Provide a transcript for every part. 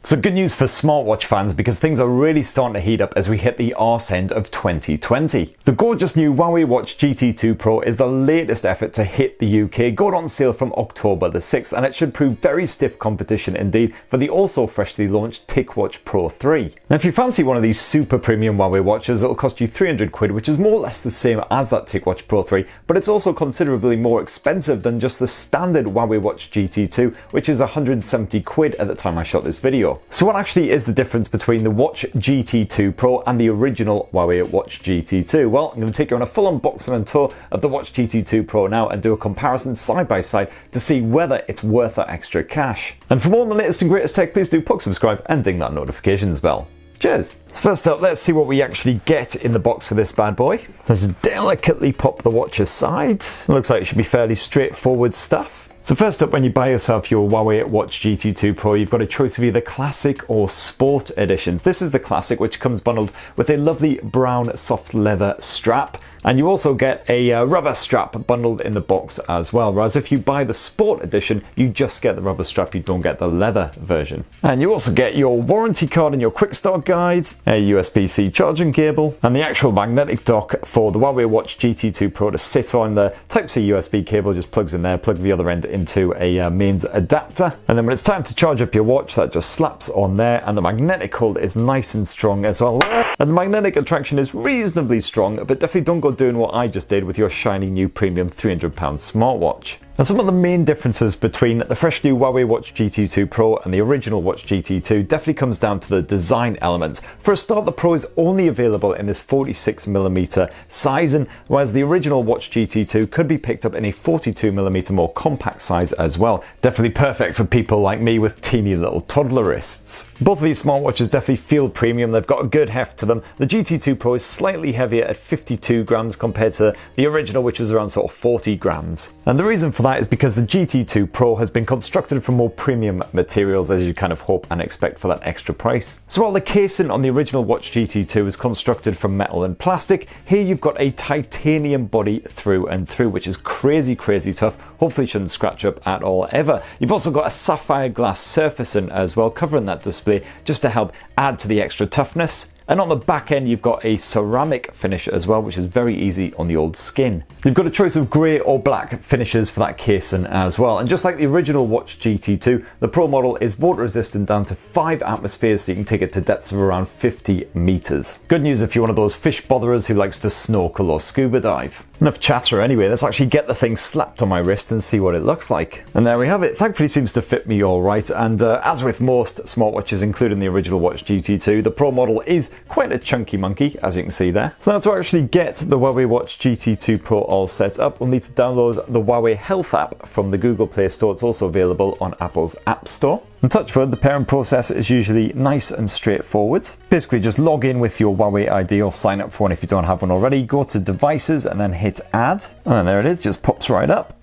So good news for smartwatch fans, because things are really starting to heat up as we hit the arse end of 2020. The gorgeous new Huawei Watch GT2 Pro is the latest effort to hit the UK, going on sale from October the 6th, and it should prove very stiff competition indeed for the also freshly launched Ticwatch Pro 3. Now if you fancy one of these super premium Huawei watches, it'll cost you 300 quid, which is more or less the same as that Ticwatch Pro 3, but it's also considerably more expensive than just the standard Huawei Watch GT2, which is 170 quid at the time I shot this video. So what actually is the difference between the Watch GT2 Pro and the original Huawei Watch GT2? Well, I'm going to take you on a full unboxing and tour of the Watch GT2 Pro now and do a comparison side by side to see whether it's worth that extra cash. And for more on the latest and greatest tech, please do subscribe and ding that notifications bell. Cheers! So first up, let's see what we actually get in the box for this bad boy. Let's delicately pop the watch aside. It looks like it should be fairly straightforward stuff. So first up, when you buy yourself your Huawei Watch GT2 Pro, you've got a choice of either Classic or Sport editions. This is the Classic, which comes bundled with a lovely brown soft leather strap. And you also get a rubber strap bundled in the box as well. Whereas if you buy the Sport edition, you just get the rubber strap, you don't get the leather version. And you also get your warranty card and your quick start guide, a USB-C charging cable, and the actual magnetic dock for the Huawei Watch GT2 Pro to sit on. The Type-C USB cable just plugs in there, plug the other end into a mains adapter. And then when it's time to charge up your watch, that just slaps on there, and the magnetic hold is nice and strong as well. And the magnetic attraction is reasonably strong, but definitely don't go doing what I just did with your shiny new premium £300 smartwatch. Now some of the main differences between the fresh new Huawei Watch GT2 Pro and the original Watch GT2 definitely comes down to the design elements. For a start, the Pro is only available in this 46mm sizing, whereas the original Watch GT2 could be picked up in a 42mm more compact size as well. Definitely perfect for people like me with teeny little toddler wrists. Both of these smartwatches definitely feel premium, they've got a good heft to them. The GT2 Pro is slightly heavier at 52 grams compared to the original, which was around sort of 40 grams. And the reason for that is because the GT2 Pro has been constructed from more premium materials, as you kind of hope and expect for that extra price. So while the casing on the original Watch GT2 is constructed from metal and plastic, here you've got a titanium body through and through, which is crazy tough. Hopefully shouldn't scratch up at all ever. You've also got a sapphire glass surfacing as well covering that display just to help add to the extra toughness. And on the back end, you've got a ceramic finish as well, which is very easy on the old skin. You've got a choice of grey or black finishes for that casing as well. And just like the original Watch GT2, the Pro model is water resistant down to 5 atmospheres, so you can take it to depths of around 50 meters. Good news if you're one of those fish botherers who likes to snorkel or scuba dive. Enough chatter anyway, let's actually get the thing slapped on my wrist and see what it looks like. And there we have it. Thankfully seems to fit me all right, and as with most smartwatches, including the original Watch GT2, the Pro model is quite a chunky monkey, as you can see there. So now to actually get the Huawei Watch GT2 Pro all set up, we'll need to download the Huawei Health app from the Google Play Store. It's also available on Apple's App Store. And touch wood, the pairing process is usually nice and straightforward. Basically just log in with your Huawei ID or sign up for one if you don't have one already, go to devices and then hit add. And then there it is, just pops right up.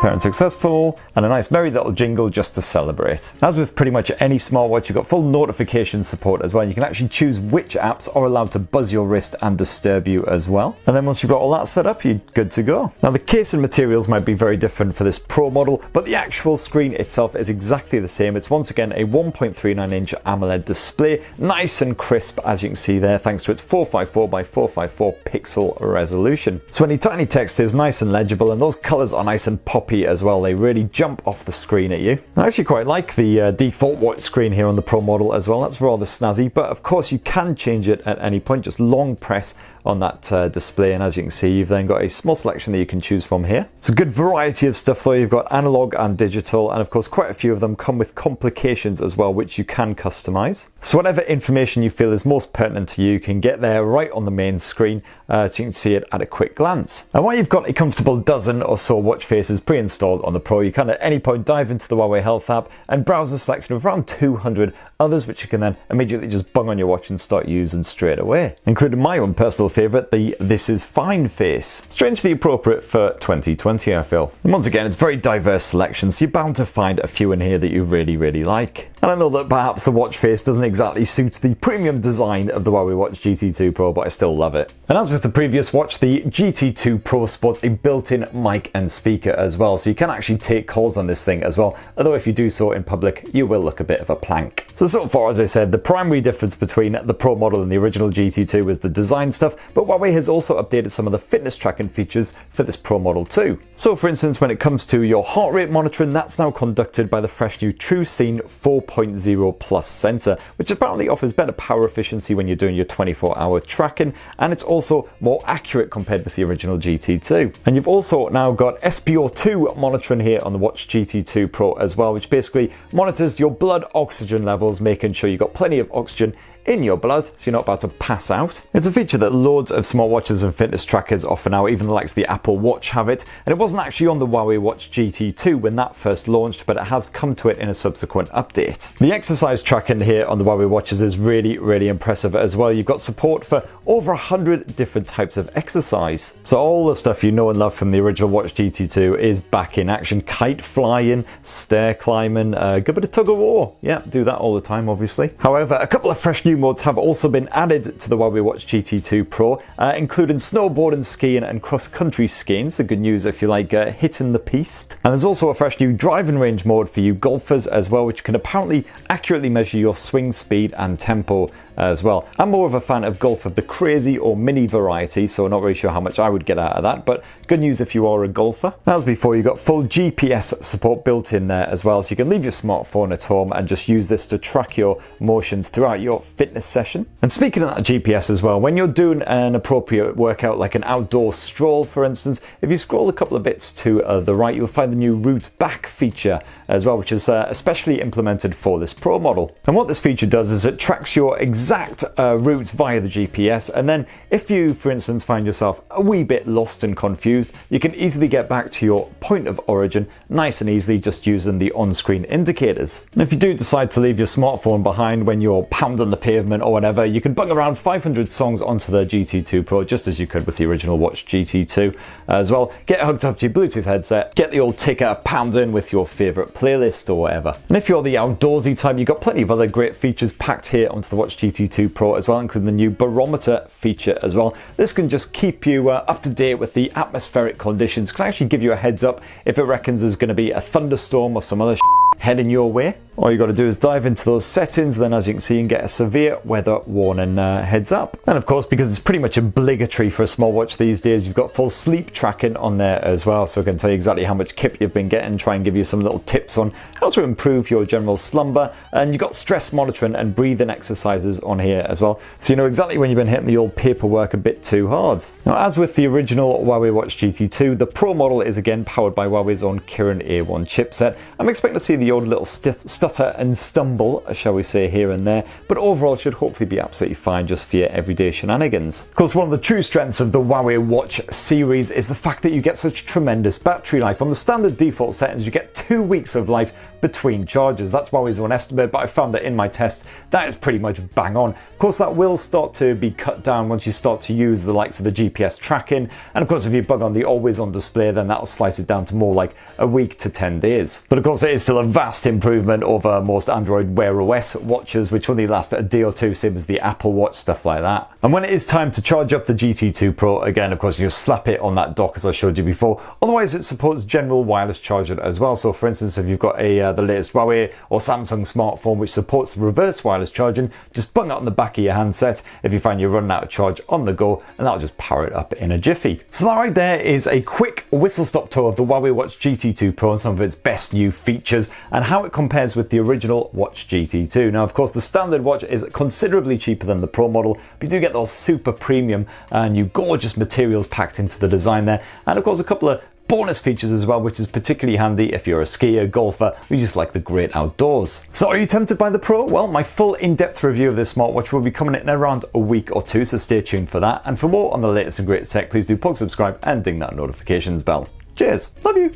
Pairing successful, and a nice merry little jingle just to celebrate. As with pretty much any smartwatch, you've got full notification support as well. You can actually choose which apps are allowed to buzz your wrist and disturb you as well. And then once you've got all that set up, you're good to go. Now the case and materials might be very different for this Pro model, but the actual screen itself is exactly the same. It's once again a 1.39-inch AMOLED display, nice and crisp as you can see there, thanks to its 454 by 454 pixel resolution. So any tiny text is nice and legible, and those colors are nice and poppy as well. They really jump off the screen at you. I actually quite like the default watch screen here on the Pro model as well. That's rather snazzy, but of course you can change it at any point. Just long press on that display, and as you can see, you've then got a small selection that you can choose from here. It's a good variety of stuff though. You've got analog and digital, and of course quite a few of them come with complications as well, which you can customize. So whatever information you feel is most pertinent to you can get there right on the main screen, so you can see it at a quick glance. And while you've got a comfortable dozen or so watch faces pre-installed on the Pro, you can at any point dive into the Huawei Health app and browse a selection of around 200 others, which you can then immediately just bung on your watch and start using straight away, including my own personal favourite, the This Is Fine face. Strangely appropriate for 2020, I feel. And once again, it's very diverse selection, so you're bound to find a few in here that you really like. And I know that perhaps the watch face doesn't exactly suit the premium design of the Huawei Watch GT2 Pro, but I still love it. And as with the previous watch, the GT2 Pro sports a built-in mic and speaker as well, so you can actually take calls on this thing as well, although if you do so in public, you will look a bit of a plank. So far, as I said, the primary difference between the Pro model and the original GT2 is the design stuff, but Huawei has also updated some of the fitness tracking features for this Pro model too. So for instance, when it comes to your heart rate monitoring, that's now conducted by the fresh new TrueScene 4.0 Plus sensor, which apparently offers better power efficiency when you're doing your 24-hour tracking, and it's also more accurate compared with the original GT2. And you've also now got SpO2 monitoring here on the Watch GT2 Pro as well, which basically monitors your blood oxygen levels, making sure you've got plenty of oxygen in your blood so you're not about to pass out. It's a feature that loads of smartwatches and fitness trackers offer now, even the likes of the Apple Watch have it, and it wasn't actually on the Huawei Watch GT2 when that first launched, but it has come to it in a subsequent update. The exercise tracking here on the Huawei watches is really impressive as well. You've got support for over 100 different types of exercise. So all the stuff you know and love from the original Watch GT2 is back in action. Kite flying, stair climbing, a good bit of tug of war. Yeah, do that all the time obviously. However, a couple of fresh new modes have also been added to the Huawei Watch GT2 Pro, including snowboarding, skiing and cross-country skiing, so good news if you like hitting the piste. And there's also a fresh new driving range mode for you golfers as well, which can apparently accurately measure your swing speed and tempo as well. I'm more of a fan of golf of the crazy or mini variety, so not really sure how much I would get out of that, but good news if you are a golfer. As before, you've got full GPS support built in there as well, so you can leave your smartphone at home and just use this to track your motions throughout your fitness session. And speaking of that GPS as well, when you're doing an appropriate workout like an outdoor stroll for instance, if you scroll a couple of bits to the right, you'll find the new route back feature as well, which is especially implemented for this Pro model. And what this feature does is it tracks your exact route via the GPS, and then if you for instance find yourself a wee bit lost and confused, you can easily get back to your point of origin nice and easily just using the on-screen indicators. And if you do decide to leave your smartphone behind when you're pounding the pavement or whatever, you can bung around 500 songs onto the GT2 Pro just as you could with the original Watch GT2 as well. Get hooked up to your Bluetooth headset, get the old ticker pounding with your favourite playlist or whatever. And if you're the outdoorsy type, you've got plenty of other great features packed here onto the Watch GT2 Pro as well, including the new barometer feature as well. This can just keep you up to date with the atmospheric conditions. It can actually give you a heads up if it reckons there's going to be a thunderstorm or some other heading your way. All you got to do is dive into those settings, then as you can see you can get a severe weather warning heads up. And of course, because it's pretty much obligatory for a smartwatch these days, you've got full sleep tracking on there as well, so I can tell you exactly how much kip you've been getting, try and give you some little tips on how to improve your general slumber. And you've got stress monitoring and breathing exercises on here as well, so you know exactly when you've been hitting the old paperwork a bit too hard. Now, as with the original Huawei Watch GT2, the Pro model is again powered by Huawei's own Kirin A1 chipset. I'm expecting to see the odd little stutter and stumble, shall we say, here and there, but overall should hopefully be absolutely fine just for your everyday shenanigans. Of course, one of the true strengths of the Huawei Watch series is the fact that you get such tremendous battery life. On the standard default settings, you get 2 weeks of life between charges. That's Huawei's own estimate, but I found that in my tests, that is pretty much bang on. Of course, that will start to be cut down once you start to use the likes of the GPS tracking, and of course, if you bug on the always on display, then that'll slice it down to more like a week to 10 days. But of course, it is still a vast improvement over most Android Wear OS watches, which only last a day or two, same as the Apple Watch, stuff like that. And when it is time to charge up the GT2 Pro, again, of course, you just slap it on that dock as I showed you before. Otherwise, it supports general wireless charging as well. So for instance, if you've got the latest Huawei or Samsung smartphone which supports reverse wireless charging, just bung it on the back of your handset if you find you're running out of charge on the go, and that'll just power it up in a jiffy. So that right there is a quick whistle-stop tour of the Huawei Watch GT2 Pro and some of its best new features and how it compares with the original Watch GT2. Now, of course, the standard watch is considerably cheaper than the Pro model, but you do get those super premium and new gorgeous materials packed into the design there, and of course a couple of bonus features as well, which is particularly handy if you're a skier, golfer, or you just like the great outdoors. So are you tempted by the Pro? Well, my full in-depth review of this smartwatch will be coming in around a week or two, so stay tuned for that. And for more on the latest and greatest tech, please do subscribe and ding that notifications bell. Cheers, love you.